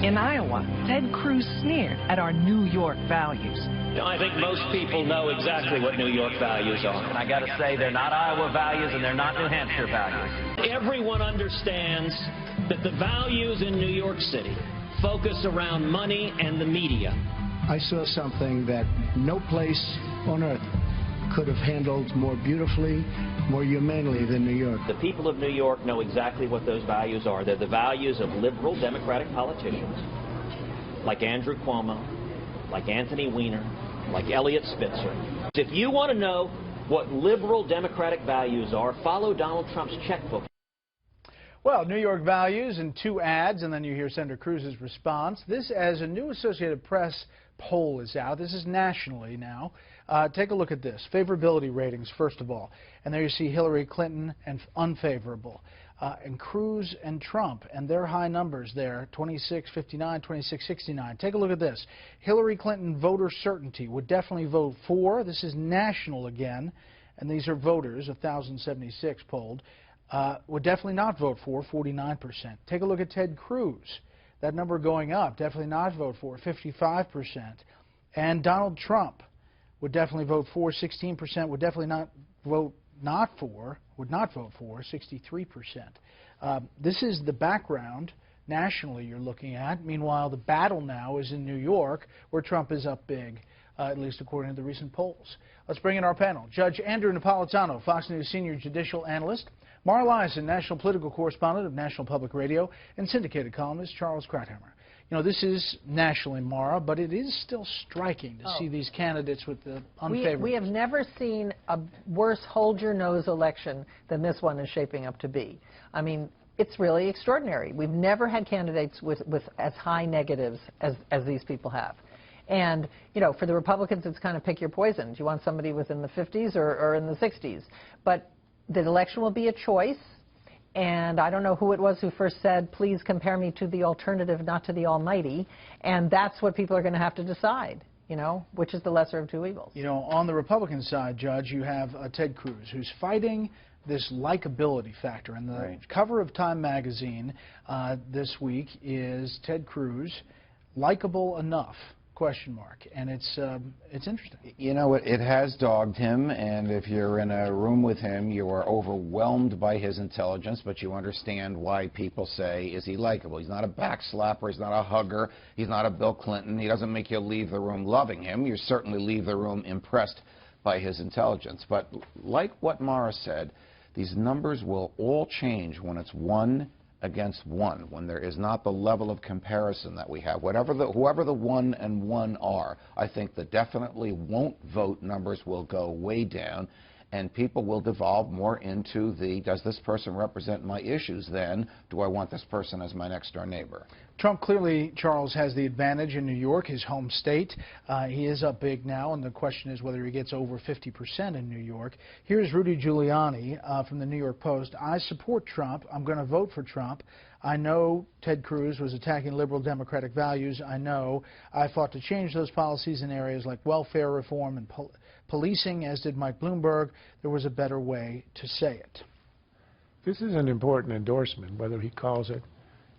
In Iowa, Ted Cruz sneered at our New York values. I think most people know exactly what New York values are. And I got to say, they're not Iowa values and they're not New Hampshire values. Everyone understands that the values in New York City focus around money and the media. I saw something that no place on earth could have handled more beautifully, more humanely than New York. The people of New York know exactly what those values are. They're the values of liberal Democratic politicians like Andrew Cuomo, like Anthony Weiner, like Eliot Spitzer. If you want to know what liberal Democratic values are, follow Donald Trump's checkbook. Well, New York values and 2 ads, and then you hear Senator Cruz's response. This as a new Associated Press poll is out. This is nationally now. Take a look at this. Favorability ratings, first of all. And there you see Hillary Clinton and unfavorable. And Cruz and Trump and their high numbers there, 26-59, 26-69. Take a look at this. Hillary Clinton voter certainty would definitely vote for. This is national again. And these are voters, 1,076 polled. Would definitely not vote for, 49%. Take a look at Ted Cruz. That number going up, definitely not vote for, 55%. And Donald Trump would definitely vote for, 16%. Would definitely not vote would not vote for, 63%. This is the background nationally you're looking at. Meanwhile, the battle now is in New York, where Trump is up big, at least according to the recent polls. Let's bring in our panel. Judge Andrew Napolitano, Fox News senior judicial analyst, Mara Liasson, national political correspondent of National Public Radio, and syndicated columnist Charles Krauthammer. You know, this is nationally, Mara, but it is still striking to see these candidates with the unfavorable. We have never seen a worse hold-your-nose election than this one is shaping up to be. I mean, it's really extraordinary. We've never had candidates with as high negatives as these people have. And, you know, for the Republicans, it's kind of pick your poison. Do you want somebody within the 50s or in the 60s? But the election will be a choice. And I don't know who it was who first said, please compare me to the alternative, not to the almighty. And that's what people are going to have to decide, you know, which is the lesser of two evils. You know, on the Republican side, Judge, you have Ted Cruz, who's fighting this likability factor. And the cover of Time magazine this week is Ted Cruz, likable enough? Question mark. And it's interesting. You know, it has dogged him, and if you're in a room with him, you are overwhelmed by his intelligence, but you understand why people say, is he likable? He's not a backslapper, he's not a hugger, he's not a Bill Clinton. He doesn't make you leave the room loving him. You certainly leave the room impressed by his intelligence. But like what Mara said, these numbers will all change when it's 1 against 1, when there is not the level of comparison that we have. Whoever the 1 and 1 are, I think the definitely won't vote numbers will go way down, and people will devolve more into the, does this person represent my issues, then do I want this person as my next door neighbor? Trump clearly, Charles, has the advantage in New York, his home state. He is up big now, and the question is whether he gets over 50% in New York. Here's Rudy Giuliani from the New York Post. I support Trump. I'm going to vote for Trump. I know Ted Cruz was attacking liberal democratic values. I know I fought to change those policies in areas like welfare reform and policing, as did Mike Bloomberg. There was a better way to say it. This is an important endorsement, whether he calls it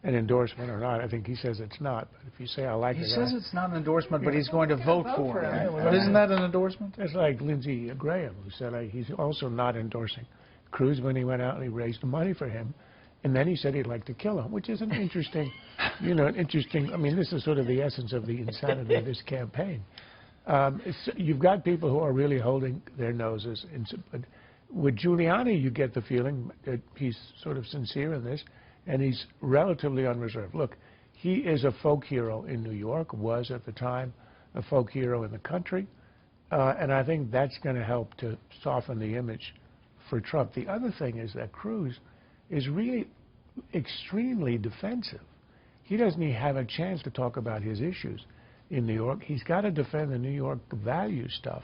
an endorsement or not. I think he says it's not. But if you say I like it, he says it's not an endorsement, but he's going to vote for it. But isn't that an endorsement? It's like Lindsey Graham, who said he's also not endorsing Cruz when he went out and he raised the money for him, and then he said he'd like to kill him, which is an interesting, you know, I mean, this is sort of the essence of the insanity of this campaign. You've got people who are really holding their noses. But with Giuliani, you get the feeling that he's sort of sincere in this, and he's relatively unreserved. Look, he is a folk hero in New York, was at the time a folk hero in the country, and I think that's going to help to soften the image for Trump. The other thing is that Cruz is really extremely defensive. He doesn't even have a chance to talk about his issues in New York. He's got to defend the New York value stuff,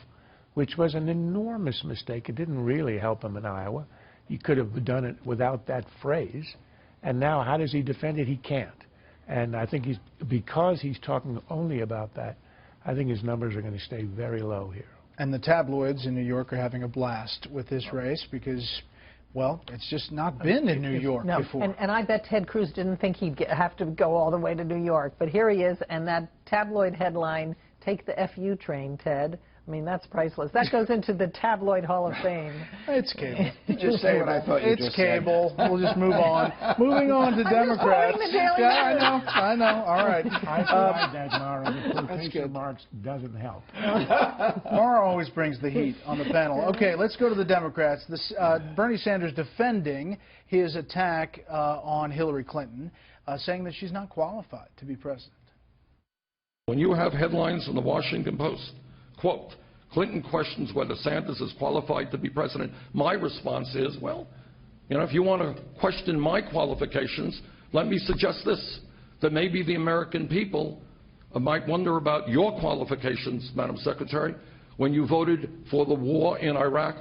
which was an enormous mistake. It didn't really help him in Iowa. He could have done it without that phrase. And now how does he defend it? He can't. And I think because he's talking only about that, I think his numbers are going to stay very low here. And the tabloids in New York are having a blast with this race because Well, it's just not been in New York No, before. and I bet Ted Cruz didn't think he'd have to go all the way to New York. But here he is, and that tabloid headline, "Take the FU train, Ted." I mean, that's priceless. That goes into the tabloid Hall of Fame. It's cable. Just say what I thought you It's just said. cable. We'll just move on. Moving on to Democrats. quoting the Daily Yeah, News. I know. All right. I tried that, Mara. The quotation good. marks doesn't help. Mara always brings the heat on the panel. Okay, let's go to the Democrats. Bernie Sanders defending his attack on Hillary Clinton, saying that she's not qualified to be president. When you have headlines in the Washington Post, quote, "Clinton questions whether Sanders is qualified to be president," my response is, well, you know, if you want to question my qualifications, let me suggest this, that maybe the American people might wonder about your qualifications, Madam Secretary, when you voted for the war in Iraq.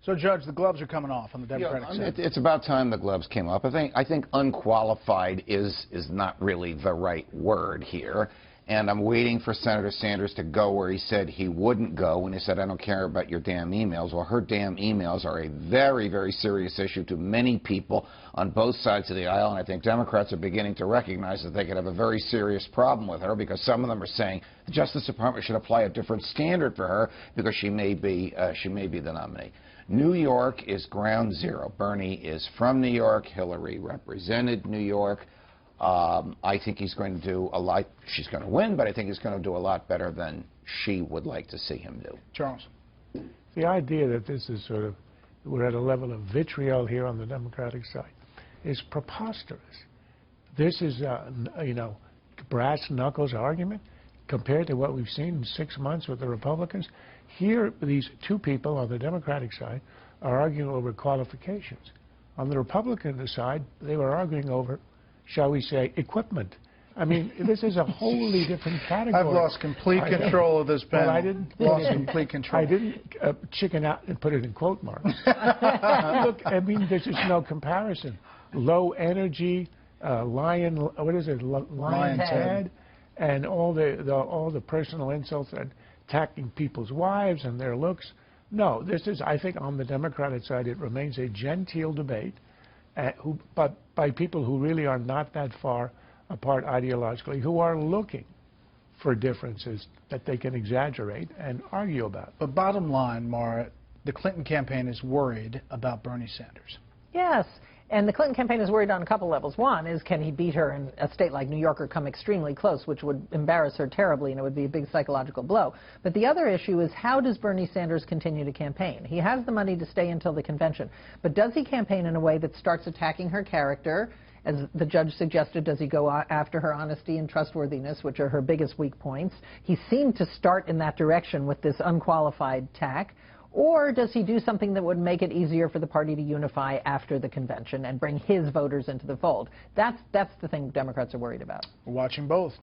So, Judge, the gloves are coming off on the Democratic side. It's about time the gloves came up. I think unqualified is not really the right word here. And I'm waiting for Senator Sanders to go where he said he wouldn't go when he said, "I don't care about your damn emails." Well, her damn emails are a very, very serious issue to many people on both sides of the aisle. And I think Democrats are beginning to recognize that they could have a very serious problem with her, because some of them are saying the Justice Department should apply a different standard for her because she may be the nominee. New York is ground zero. Bernie is from New York. Hillary represented New York. I think he's going to do a lot. She's going to win, but I think he's going to do a lot better than she would like to see him do. Charles. The idea that this is sort of, we're at a level of vitriol here on the Democratic side is preposterous. This is, you know, brass knuckles argument compared to what we've seen in 6 months with the Republicans. Here, these two people on the Democratic side are arguing over qualifications. On the Republican side, they were arguing over, shall we say, equipment. I mean, this is a wholly different category. I've lost complete control of this panel. Well, I didn't. Lost complete control. I didn't chicken out and put it in quote marks. Look, I mean, there's just no comparison. Low energy, lion's head, and all the personal insults and attacking people's wives and their looks. No, this is, I think, on the Democratic side, it remains a genteel debate, but by people who really are not that far apart ideologically, who are looking for differences that they can exaggerate and argue about. But bottom line, Mara, the Clinton campaign is worried about Bernie Sanders. Yes. And the Clinton campaign is worried on a couple levels. One is, can he beat her in a state like New York or come extremely close, which would embarrass her terribly, and it would be a big psychological blow. But the other issue is, how does Bernie Sanders continue to campaign? He has the money to stay until the convention. But does he campaign in a way that starts attacking her character? As the judge suggested, does he go after her honesty and trustworthiness, which are her biggest weak points? He seemed to start in that direction with this unqualified tack. Or does he do something that would make it easier for the party to unify after the convention and bring his voters into the fold? That's the thing Democrats are worried about. We're watching both.